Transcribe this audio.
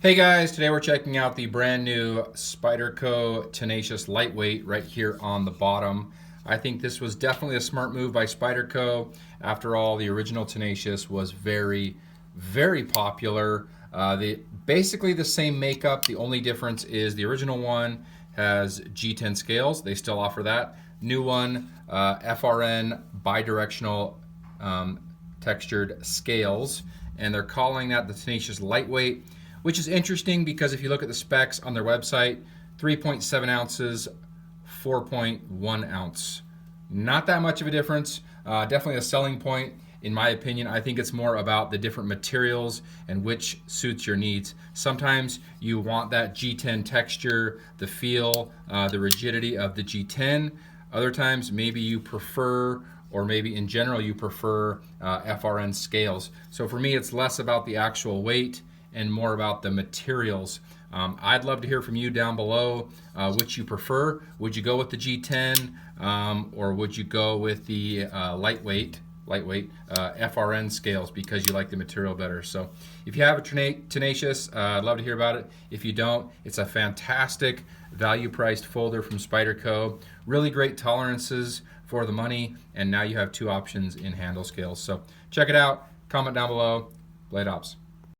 Hey guys, today we're checking out the brand new Spyderco Tenacious Lightweight right here on the bottom. I think this was definitely a smart move by Spyderco. After all, the original Tenacious was very popular. Basically the same makeup. The only difference is the original one has G10 scales. They still offer that. New one, FRN bidirectional textured scales, and they're calling that the Tenacious Lightweight, which is interesting because if you look at the specs on their website, 3.7 ounces, 4.1 ounce. Not that much of a difference. Definitely a selling point in my opinion. I think it's more about the different materials and which suits your needs. Sometimes you want that G10 texture, the feel, the rigidity of the G10. Other times maybe you prefer, or maybe in general you prefer FRN scales. So for me it's less about the actual weight and more about the materials. I'd love to hear from you down below which you prefer. Would you go with the G10 or would you go with the lightweight FRN scales because you like the material better? So if you have a Tenacious, I'd love to hear about it. If you don't, it's a fantastic value priced folder from Spyderco. Really great tolerances for the money, and now you have two options in handle scales. So check it out, comment down below. Blade Ops.